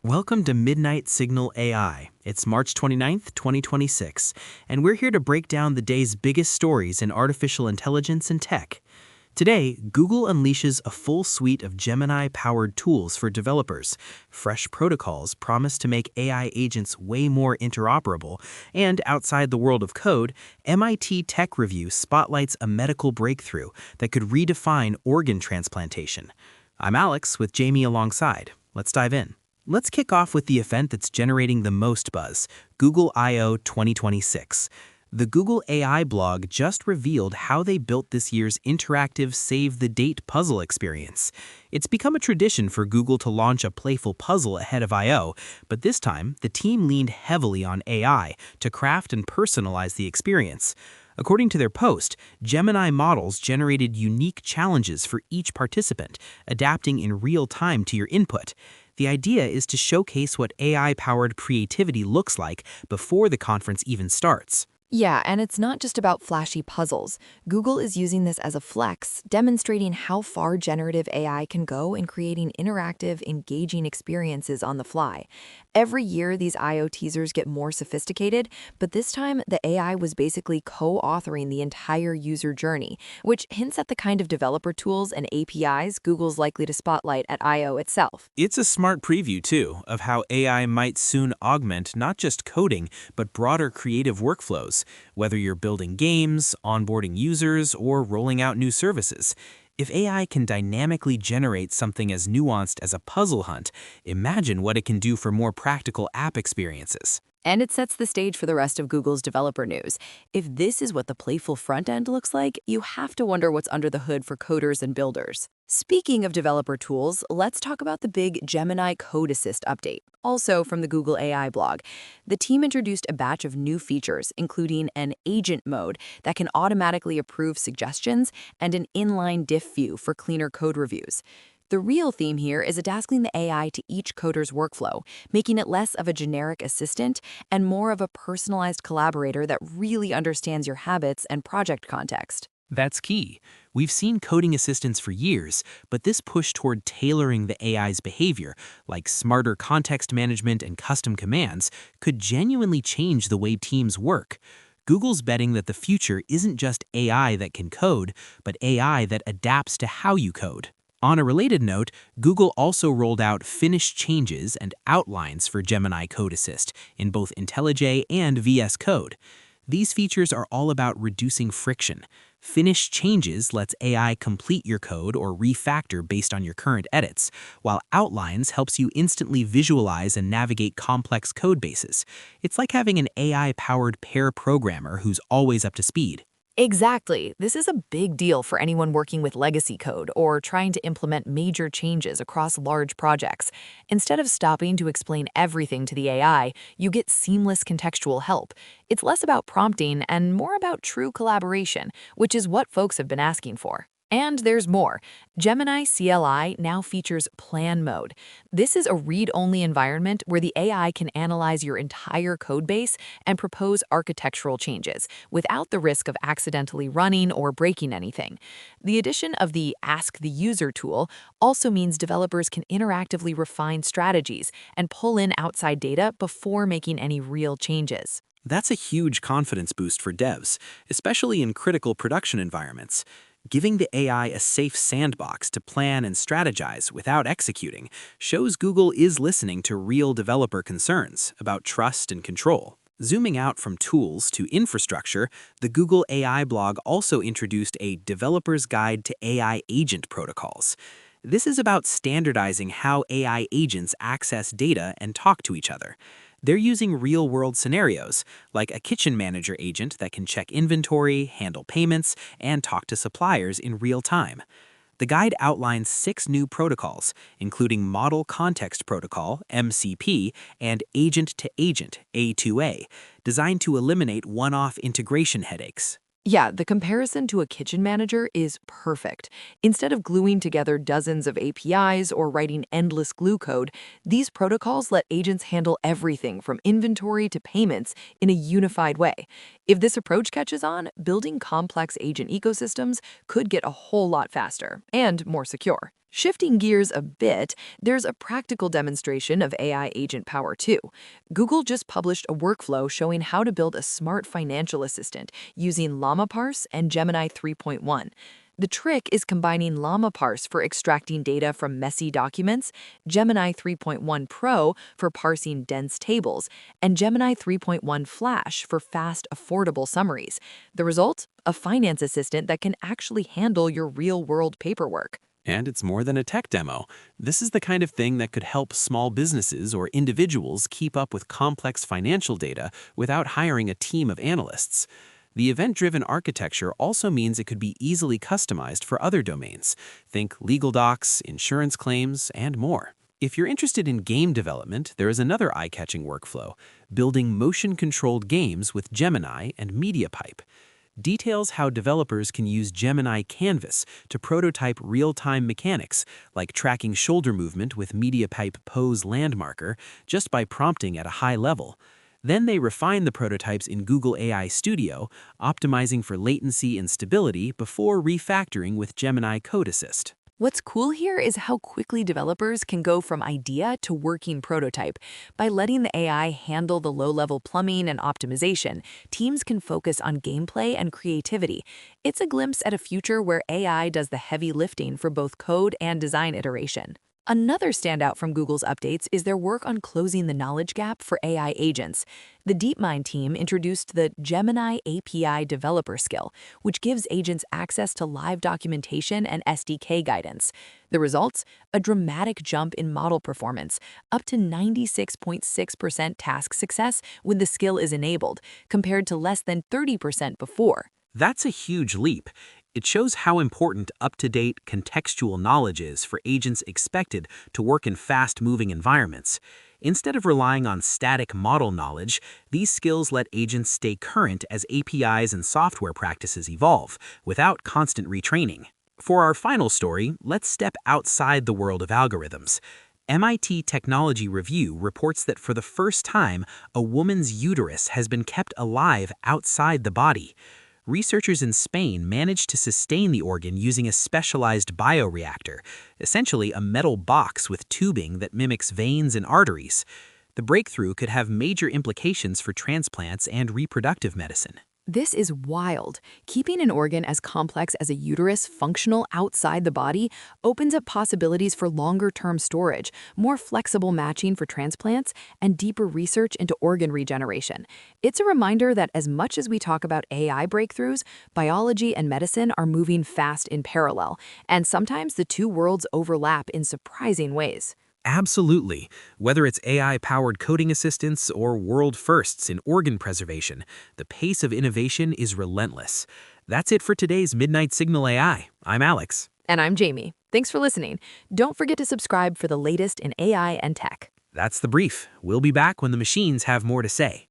Welcome to Midnight Signal AI. It's March 29th, 2026, and we're here to break down the day's biggest stories in artificial intelligence and tech. Today, Google unleashes a full suite of Gemini-powered tools for developers. Fresh protocols promise to make AI agents way more interoperable, and outside the world of code, MIT Tech Review spotlights a medical breakthrough that could redefine organ transplantation. I'm Alex with Jamie alongside. Let's dive in. Let's kick off with the event that's generating the most buzz, Google I/O 2026. The Google AI blog just revealed how they built this year's interactive Save the Date puzzle experience. It's become a tradition for Google to launch a playful puzzle ahead of I/O, but this time, the team leaned heavily on AI to craft and personalize the experience. According to their post, Gemini models generated unique challenges for each participant, adapting in real time to your input. The idea is to showcase what AI-powered creativity looks like before the conference even starts. Yeah, and it's not just about flashy puzzles. Google is using this as a flex, demonstrating how far generative AI can go in creating interactive, engaging experiences on the fly. Every year, these I/O teasers get more sophisticated, but this time, the AI was basically co-authoring the entire user journey, which hints at the kind of developer tools and APIs Google's likely to spotlight at I/O itself. It's a smart preview, too, of how AI might soon augment not just coding, but broader creative workflows, whether you're building games, onboarding users, or rolling out new services. If AI can dynamically generate something as nuanced as a puzzle hunt, imagine what it can do for more practical app experiences. And it sets the stage for the rest of Google's developer news. If this is what the playful front end looks like, you have to wonder what's under the hood for coders and builders. Speaking of developer tools, let's talk about the big Gemini Code Assist update, also from the Google AI blog. The team introduced a batch of new features, including an agent mode that can automatically approve suggestions and an inline diff view for cleaner code reviews. The real theme here is adapting the AI to each coder's workflow, making it less of a generic assistant and more of a personalized collaborator that really understands your habits and project context. That's key. We've seen coding assistants for years, but this push toward tailoring the AI's behavior, like smarter context management and custom commands, could genuinely change the way teams work. Google's betting that the future isn't just AI that can code, but AI that adapts to how you code. On a related note, Google also rolled out finished changes and outlines for Gemini Code Assist in both IntelliJ and VS Code. These features are all about reducing friction. Finished changes lets AI complete your code or refactor based on your current edits, while outlines helps you instantly visualize and navigate complex code bases. It's like having an AI-powered pair programmer who's always up to speed. Exactly. This is a big deal for anyone working with legacy code or trying to implement major changes across large projects. Instead of stopping to explain everything to the AI, you get seamless contextual help. It's less about prompting and more about true collaboration, which is what folks have been asking for. And there's more. Gemini CLI now features Plan Mode. This is a read-only environment where the AI can analyze your entire codebase and propose architectural changes without the risk of accidentally running or breaking anything. The addition of the Ask the User tool also means developers can interactively refine strategies and pull in outside data before making any real changes. That's a huge confidence boost for devs, especially in critical production environments. Giving the AI a safe sandbox to plan and strategize without executing shows Google is listening to real developer concerns about trust and control. Zooming out from tools to infrastructure, the Google AI blog also introduced a Developer's Guide to AI Agent Protocols. This is about standardizing how AI agents access data and talk to each other. They're using real-world scenarios, like a kitchen manager agent that can check inventory, handle payments, and talk to suppliers in real time. The guide outlines 6 new protocols, including Model Context Protocol, MCP, and Agent-to-Agent, A2A, designed to eliminate one-off integration headaches. Yeah, the comparison to a kitchen manager is perfect. Instead of gluing together dozens of APIs or writing endless glue code, these protocols let agents handle everything from inventory to payments in a unified way. If this approach catches on, building complex agent ecosystems could get a whole lot faster and more secure. Shifting gears a bit, there's a practical demonstration of AI agent power too. Google just published a workflow showing how to build a smart financial assistant using LlamaParse and Gemini 3.1. The trick is combining LlamaParse for extracting data from messy documents, Gemini 3.1 Pro for parsing dense tables, and Gemini 3.1 Flash for fast, affordable summaries. The result? A finance assistant that can actually handle your real-world paperwork. And it's more than a tech demo. This is the kind of thing that could help small businesses or individuals keep up with complex financial data without hiring a team of analysts. The event-driven architecture also means it could be easily customized for other domains. Think legal docs, insurance claims, and more. If you're interested in game development, there is another eye-catching workflow, building motion-controlled games with Gemini and MediaPipe. Details how developers can use Gemini Canvas to prototype real-time mechanics, like tracking shoulder movement with MediaPipe Pose Landmarker, just by prompting at a high level. Then they refine the prototypes in Google AI Studio, optimizing for latency and stability before refactoring with Gemini Code Assist. What's cool here is how quickly developers can go from idea to working prototype. By letting the AI handle the low-level plumbing and optimization, teams can focus on gameplay and creativity. It's a glimpse at a future where AI does the heavy lifting for both code and design iteration. Another standout from Google's updates is their work on closing the knowledge gap for AI agents. The DeepMind team introduced the Gemini API developer skill, which gives agents access to live documentation and SDK guidance. The results? A dramatic jump in model performance, up to 96.6% task success when the skill is enabled, compared to less than 30% before. That's a huge leap. It shows how important up-to-date contextual knowledge is for agents expected to work in fast-moving environments. Instead of relying on static model knowledge, these skills let agents stay current as APIs and software practices evolve, without constant retraining. For our final story, let's step outside the world of algorithms. MIT Technology Review reports that for the first time, a woman's uterus has been kept alive outside the body. Researchers in Spain managed to sustain the organ using a specialized bioreactor, essentially a metal box with tubing that mimics veins and arteries. The breakthrough could have major implications for transplants and reproductive medicine. This is wild. Keeping an organ as complex as a uterus functional outside the body opens up possibilities for longer-term storage, more flexible matching for transplants, and deeper research into organ regeneration. It's a reminder that as much as we talk about AI breakthroughs, biology and medicine are moving fast in parallel, and sometimes the two worlds overlap in surprising ways. Absolutely. Whether it's AI-powered coding assistants or world firsts in organ preservation, the pace of innovation is relentless. That's it for today's Midnight Signal AI. I'm Alex. And I'm Jamie. Thanks for listening. Don't forget to subscribe for the latest in AI and tech. That's the brief. We'll be back when the machines have more to say.